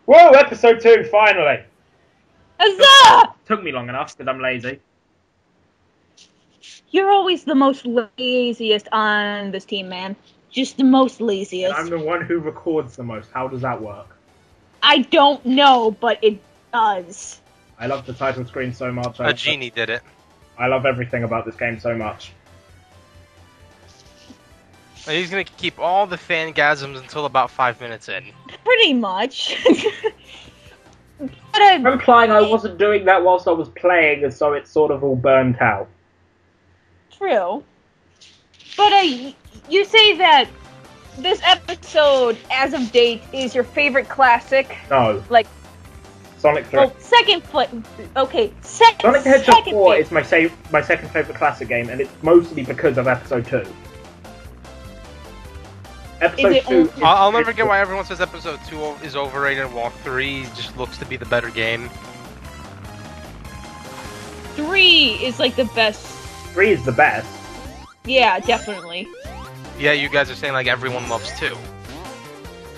Whoa, episode 2, finally! Huzzah! Took me long enough, because I'm lazy. You're always the most laziest on this team, man. Just the most laziest. And I'm the one who records the most. How does that work? I don't know, but it does. I love the title screen so much. A genie did it. I love everything about this game so much. And he's gonna keep all the fangasms until about 5 minutes in. Pretty much. But, I'm implying I wasn't doing that whilst I was playing, and so it's sort of all burnt out. True. But you say that this episode, as of date, is your favorite classic? No. Like, Sonic 3. well, second okay, Sonic the Hedgehog 4 favorite. is my second favourite classic game, and it's mostly because of episode 2. Episode 2 is I'll never get why everyone says episode 2 is overrated while 3 just looks to be the better game. 3 is like the best. 3 is the best. Yeah, definitely. Yeah, you guys are saying like everyone loves 2.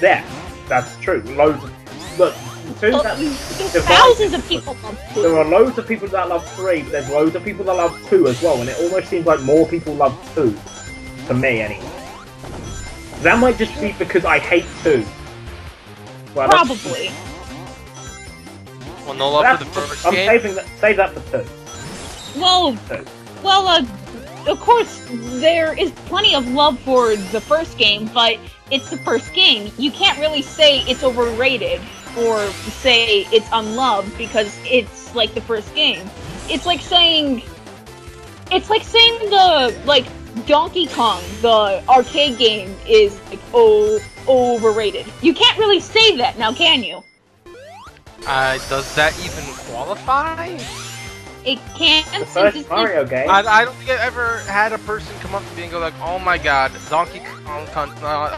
Yeah, that's true. Loads of... Look, 2... Well, that's thousands of people love 2. There are loads of people that love 3, but there's loads of people that love 2 as well, and it almost seems like more people love 2. To me, anyway. That might just be because I hate 2. Well, Probably. Well, no love for the first game? Save that for 2. Well, 2. well, of course, there is plenty of love for the first game, but it's the first game. You can't really say it's overrated or say it's unloved because it's like the first game. It's like saying the like Donkey Kong, the arcade game, is like overrated. You can't really say that now, can you? Does that even qualify? It can't. The first Mario game. I don't think I've ever had a person come up to me and go like, "Oh my God, Donkey Kong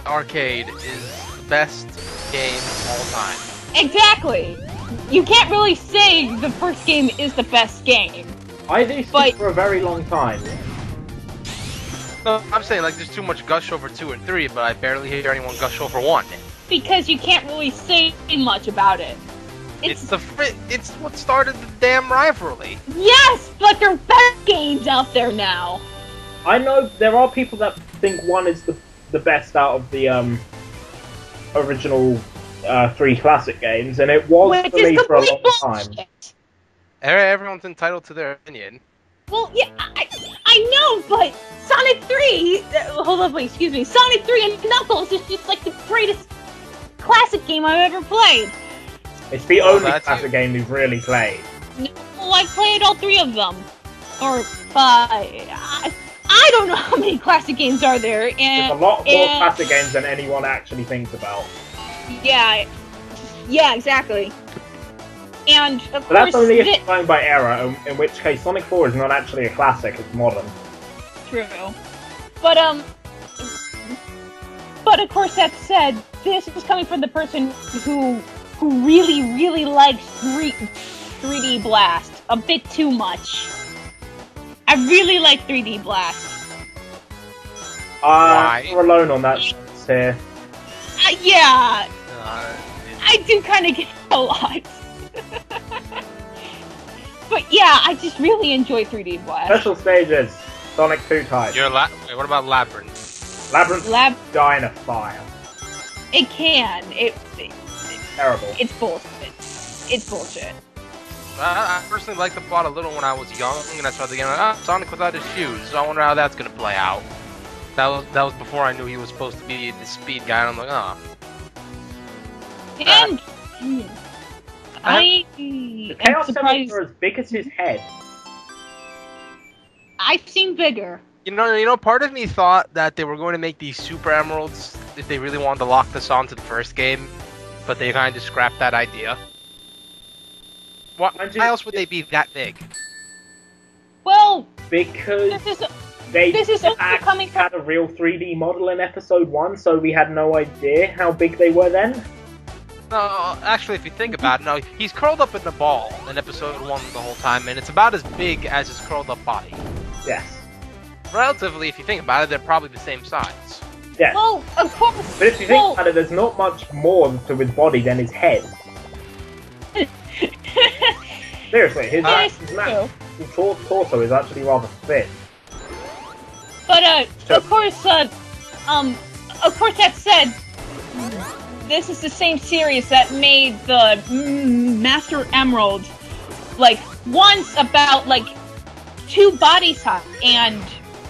Arcade is the best game of all time." Exactly. You can't really say the first game is the best game. I do speak for a very long time. No, I'm saying like there's too much gush over 2 and 3, but I barely hear anyone gush over 1. Because you can't really say much about it. It's what started the damn rivalry. Yes, but there are better games out there now. I know there are people that think 1 is the best out of the original 3 classic games, and it was for me for a long time. Everyone's entitled to their opinion. Well, yeah, I know, but Sonic 3... hold on, wait, excuse me. Sonic 3 and Knuckles is just like the greatest classic game I've ever played. It's the only classic game we've really played. No, I played all 3 of them. Or 5. I don't know how many classic games are there, and... There's a lot more classic games than anyone actually thinks about. Yeah, exactly. And, of course... But that's only if it's playing by era, in which case Sonic 4 is not actually a classic, it's modern. True. But of course, that said, this is coming from the person who really, really likes 3D Blast a bit too much. I really like 3D Blast. Why? You're alone on that here. Yeah. I do kind of get a lot. But yeah, I just really enjoy 3D Blast. Special stages. Sonic 2 type. Wait, what about Labyrinth? Labyrinth die in a fire. It can. It's terrible. It's bullshit. It's bullshit. I personally liked the plot a little when I was young, and I started the game like, Sonic without his shoes, so I wonder how that's gonna play out. That was before I knew he was supposed to be the speed guy, and I'm like, And the Chaos Emeralds are as big as his head. I've seen bigger. You know, part of me thought that they were going to make these Super Emeralds if they really wanted to lock this onto the first game, but they kind of scrapped that idea. Why else would they be that big? Well, because this is actually had a real 3D model in episode 1, so we had no idea how big they were then. No, actually, if you think about it, no, he's curled up in the ball in episode 1 the whole time, and it's about as big as his curled up body. Yes. Relatively, if you think about it, they're probably the same size. Yes. Well, of course. But if you think about it, there's not much more to his body than his head. Seriously, his true. torso is actually rather thin. But of course, that said, this is the same series that made the Master Emerald, like, once about, like, 2 body size, and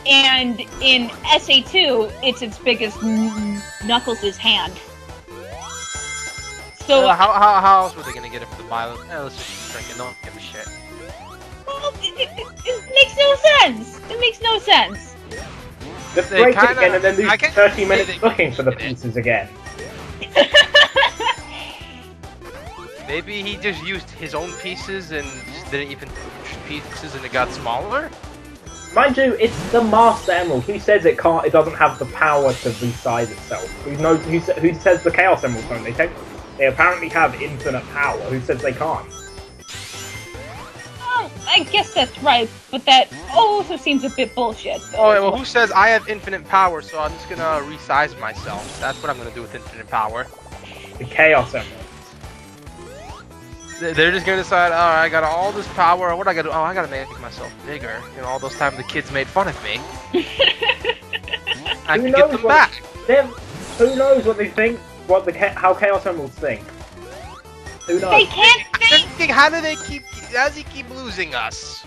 in SA2, it's its biggest Knuckles' hand. So how else were they gonna get it for the pilot? Let's just keep drinking. Don't give a shit. Well, it makes no sense. It makes no sense. Just break it again and then lose 30 minutes looking for the pieces again. Maybe he just used his own pieces and just didn't even push pieces and it got smaller? Mind you, it's the Master Emerald. Who says it can't? It doesn't have the power to resize itself. Who says the Chaos Emeralds don't? They apparently have infinite power. Who says they can't? Well, I guess that's right, but that also seems a bit bullshit. Oh, well, who says I have infinite power, so I'm just gonna resize myself? That's what I'm gonna do with infinite power. The Chaos Emeralds. They're just gonna decide, oh, I got all this power, what I gotta do? Oh, I gotta make myself bigger. You know, all those times the kids made fun of me. I can get them back. Who knows what they think? How Chaos Emeralds think? Who knows? They can't think! How does he keep losing us?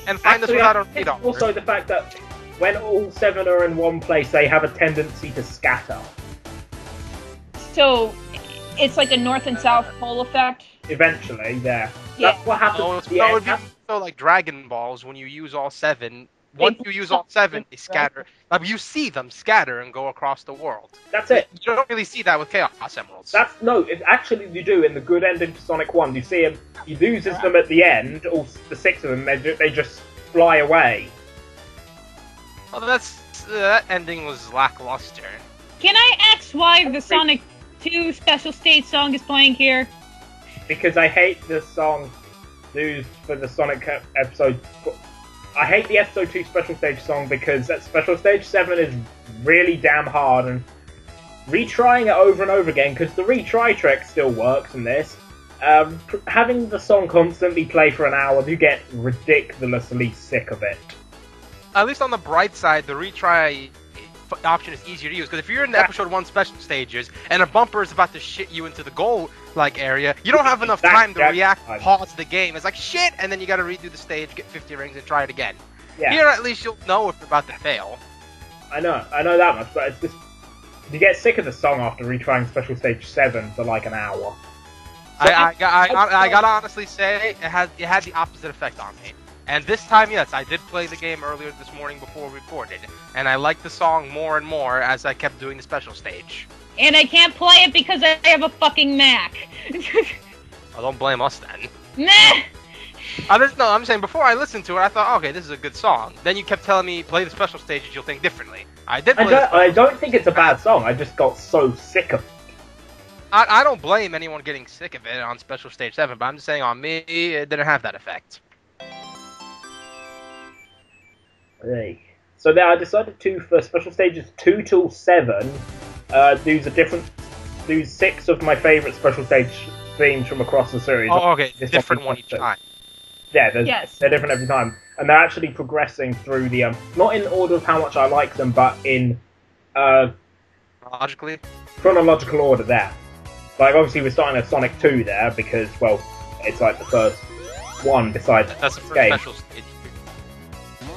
And find us without a radar. Also the fact that when all 7 are in one place, they have a tendency to scatter. So, it's like a north and south pole effect? Eventually, yeah. Yeah. That's what happens. No, it would be so like Dragon Balls when you use all 7. Once you use all 7, they scatter. You see them scatter and go across the world. That's it. You don't really see that with Chaos Emeralds. Actually you do in the good ending to Sonic 1. You see him, he loses them at the end, all the 6 of them, they just fly away. Well, that ending was lackluster. Can I ask why the Sonic 2 special stage song is playing here? Because I hate the song used for the Sonic episode. I hate the episode 2 special stage song because that special stage 7 is really damn hard, and retrying it over and over again, because the retry trick still works in this, having the song constantly play for an hour, you get ridiculously sick of it. At least on the bright side, the retry option is easier to use, because if you're in the episode 1 special stages and a bumper is about to shit you into the goal area, you don't have enough time to react, pause the game. It's like shit, and then you gotta redo the stage, get 50 rings, and try it again. Yeah. Here at least you'll know if you're about to fail. I know that much, but it's just you get sick of the song after retrying special stage 7 for like an hour. So I gotta honestly say it had the opposite effect on me. And this time, yes, I did play the game earlier this morning before we recorded, and I liked the song more and more as I kept doing the special stage. And I can't play it because I have a fucking Mac. Well, don't blame us then. Nah! I'm saying before I listened to it, I thought, okay, this is a good song. Then you kept telling me, play the special stages, you'll think differently. I don't think it's a bad song, I just got so sick of it. I don't blame anyone getting sick of it on special stage 7, but I'm just saying on me, it didn't have that effect. So then I decided to, for special stages 2 till 7, do 6 of my favourite special stage themes from across the series. Oh, okay, different one each time. Yeah, they're different every time, and they're actually progressing through the not in order of how much I like them, but in chronological order. There, like obviously we're starting at Sonic 2 there because it's like the first one besides that's the first game. Special stage.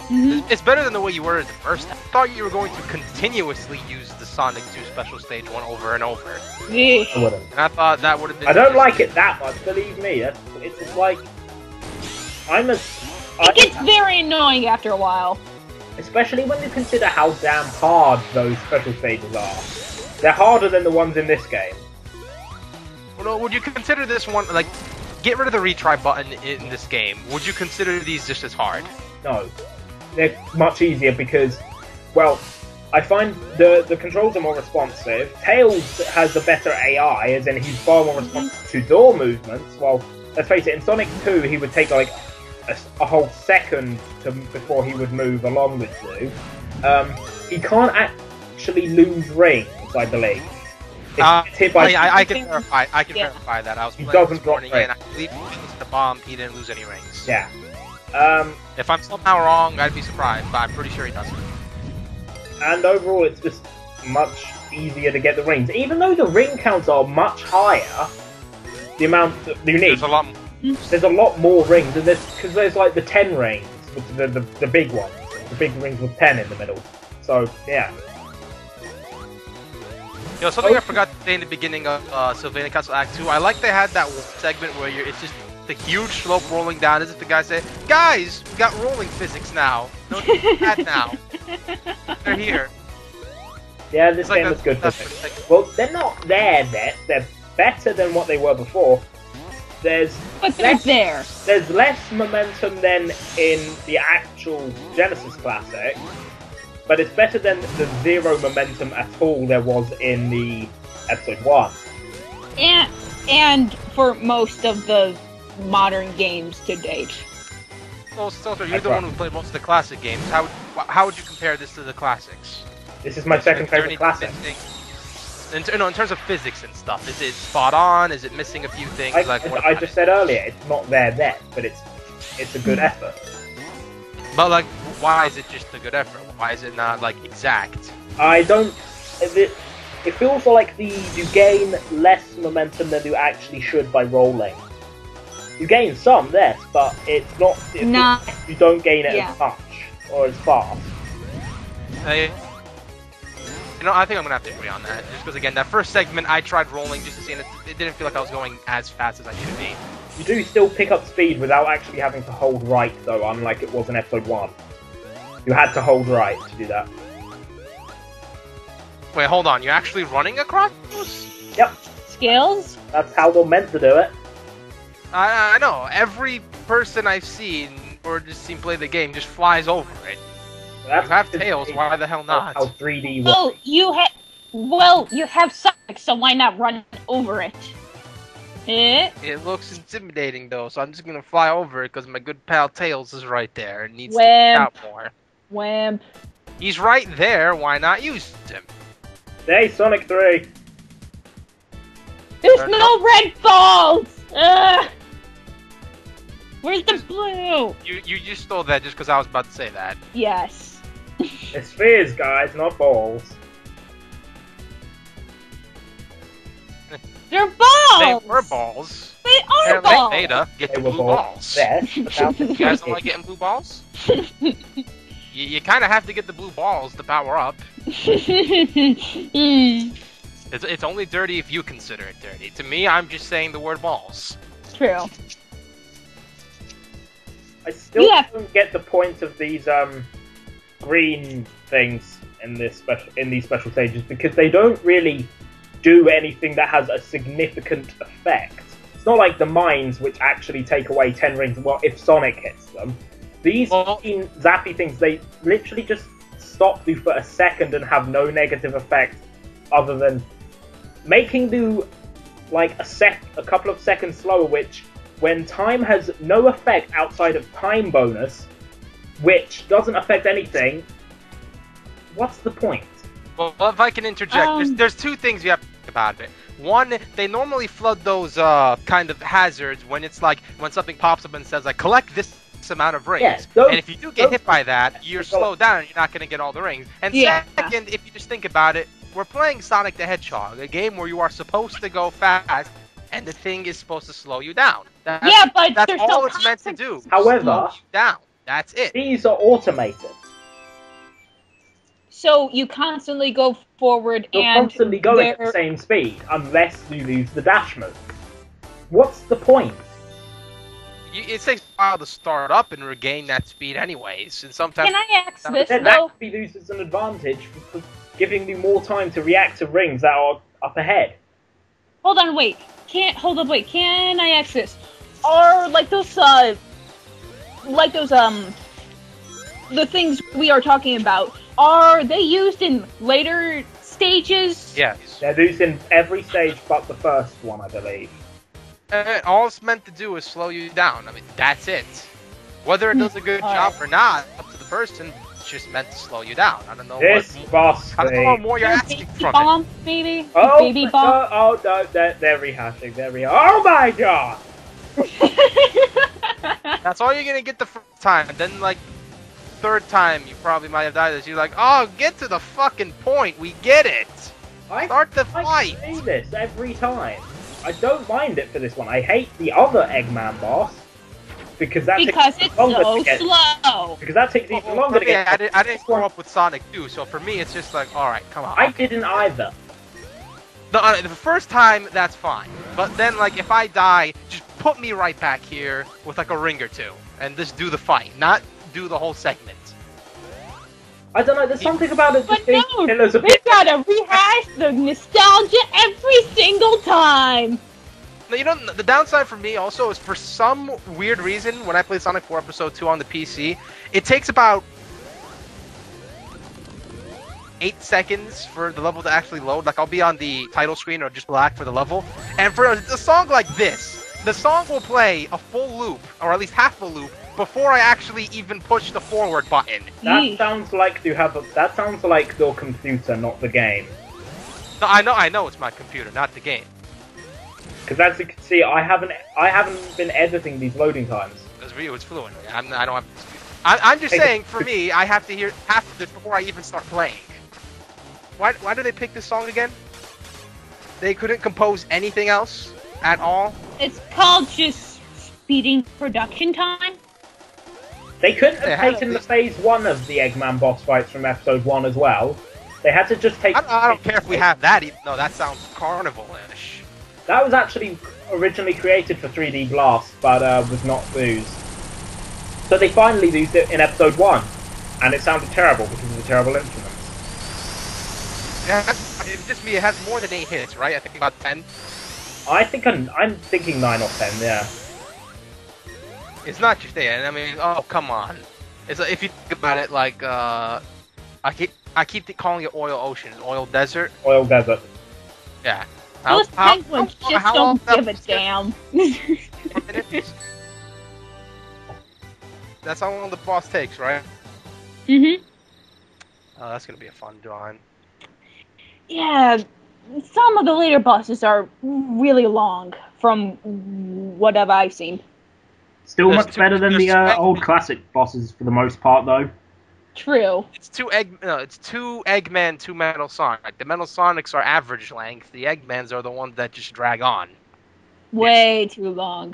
It's better than the way you were at the first time. I thought you were going to continuously use the Sonic 2 special stage one over and over. Yeah. I wouldn't. And I thought that would have been... I don't like it that much, believe me. It's just like... It gets very annoying after a while. Especially when you consider how damn hard those special stages are. They're harder than the ones in this game. Well, would you consider this one, like, get rid of the retry button in this game. Would you consider these just as hard? No. They're much easier because, I find the controls are more responsive. Tails has a better AI, as in he's far more responsive to door movements. Well, let's face it, in Sonic 2 he would take like a whole second before he would move along with you. He can't actually lose rings, I believe. It's hit by I can verify. I can verify that. I was playing doesn't this morning, drop and I believe if he hits the bomb, he didn't lose any rings. Yeah. If I'm somehow wrong, I'd be surprised, but I'm pretty sure he doesn't. And overall, it's just much easier to get the rings. Even though the ring counts are much higher, the amount that you need. There's a lot more rings, and because there's like the 10 rings, the big ones, the big rings with 10 in the middle. So yeah. You know, something I forgot to say in the beginning of Sylvania Castle Act 2, I like they had that segment where it's just the huge slope rolling down, as if the guy said, "Guys, we got rolling physics now. No need to that now. They're here." Yeah, this game was good physics. Well, they're not there yet. They're better than what they were before. There's less momentum than in the actual Genesis Classic. But it's better than the zero momentum at all there was in the Episode 1. And for most of the modern games to date. Well, Stelter, you're the one who played most of the classic games. How would you compare this to the classics? This is my second favorite classic. In terms of physics and stuff, is it spot on? Is it missing a few things? I just said earlier, it's not there yet, but it's a good effort. But like, why is it just a good effort? Why is it not like exact? I don't. It feels like you gain less momentum than you actually should by rolling. You gain some, yes, but it's not. You don't gain it as much or as fast. You know, I think I'm gonna have to agree on that. Just because again, that first segment I tried rolling just to see, and it didn't feel like I was going as fast as I should be. You do still pick up speed without actually having to hold right, though, unlike it was in Episode 1. You had to hold right to do that. Wait, hold on. You're actually running across? Yep. Skills? That's how they're meant to do it. I know. Every person I've seen or just seen play the game just flies over it. Well, you have tails, why the hell not? How 3D works. You have Sonic, so why not run over it? It looks intimidating though, so I'm just gonna fly over it because my good pal Tails is right there and needs to get out more. Wimp. He's right there, why not use him? Hey, Sonic 3! There's no red balls! Where's the blue? You just stole that just because I was about to say that. Yes. It's spheres, guys, not balls. They're balls! They were balls. They are balls! Beta, get the blue balls. Yes, you guys don't like getting blue balls? you kind of have to get the blue balls to power up. It's only dirty if you consider it dirty. To me, I'm just saying the word balls. True. I still don't get the point of these green things in these special stages because they don't really do anything that has a significant effect. It's not like the mines which actually take away 10 rings. Well, if Sonic hits them, these green zappy things, they literally just stop you for a second and have no negative effect other than making you like a couple of seconds slower, which when time has no effect outside of time bonus, which doesn't affect anything, what's the point? Well, if I can interject, there's two things you have to think about it. One, they normally flood those kind of hazards when it's like, when something pops up and says like, collect this amount of rings. Yes, and if you do get hit by that, you're slowed down and you're not going to get all the rings. And second, if you just think about it, we're playing Sonic the Hedgehog, a game where you are supposed to go fast, and the thing is supposed to slow you down. That's all it's meant to do. However, down. That's it. These are automated. So you constantly go forward You're constantly going at the same speed, unless you lose the dash move. What's the point? It takes a while to start up and regain that speed anyways, and sometimes... Can I ask this, that actually loses an advantage for giving you more time to react to rings that are up ahead. Hold on, wait. Can I ask this? Are, the things we are talking about, are they used in later stages? Yes. They're used in every stage but the first one, I believe. All it's meant to do is slow you down. I mean, that's it. Whether it does a good job or not, up to the person. it's just meant to slow you down. I don't know This boss I don't know what more you're Your asking baby from bomb, maybe? Oh, Baby bomb? oh no, they're rehashing. Oh my god! it. That's all you're gonna get the first time. And then, like, third time, you probably might have died. As you're like, oh, get to the fucking point. We get it. Start the I fight. say this every time. I don't mind it for this one. I hate the other Eggman boss because it's longer so to get, slow. because that takes even longer to get. I didn't grow up with Sonic 2, so for me, it's just like, all right, come on. I didn't either. The first time, that's fine. But then, like, if I die, just put me right back here with, like, a ring or two. And just do the fight, not do the whole segment. I don't know, there's something about it But just being no, killers a we bit. gotta rehash the nostalgia every single time. Now, you know, the downside for me also is for some weird reason, when I play Sonic 4 Episode 2 on the PC, it takes about 8 seconds for the level to actually load. Like, I'll be on the title screen or just black for the level. And for a song like this, the song will play a full loop, or at least half a loop, before I actually even push the forward button. That sounds like that sounds like your computer, not the game. No, I know it's my computer, not the game. Because as you can see, I haven't been editing these loading times. It's fluent. I don't have. I'm just saying, for me, I have to hear half of this before I even start playing. Why did they pick this song again? They couldn't compose anything else at all? It's called just speeding production time. They couldn't have taken the phase 1 of the Eggman boss fights from episode 1 as well. They had to just take... I don't care if we have that. No, that sounds carnival-ish. That was actually originally created for 3D Blast, but was not used. So they finally used it in episode 1, and it sounded terrible because of the terrible instruments. Yeah, it's just me. It has more than 8 hits, right? I think about 10. I think I'm thinking 9 or 10, yeah. It's not just 8. I mean, oh, come on. It's if you think about it, like, I keep calling it Oil Ocean, Oil Desert. Oil Desert. Yeah. Those penguins just don't give a damn. That's how long the boss takes, right? Mm-hmm. Oh, that's gonna be a fun drawing. Yeah, some of the later bosses are really long, from whatever I've seen. Still much better than the old classic bosses for the most part, though. True. It's two Eggman, 2 Metal Sonic. The Metal Sonics are average length. The Eggmans are the ones that just drag on. Way too long.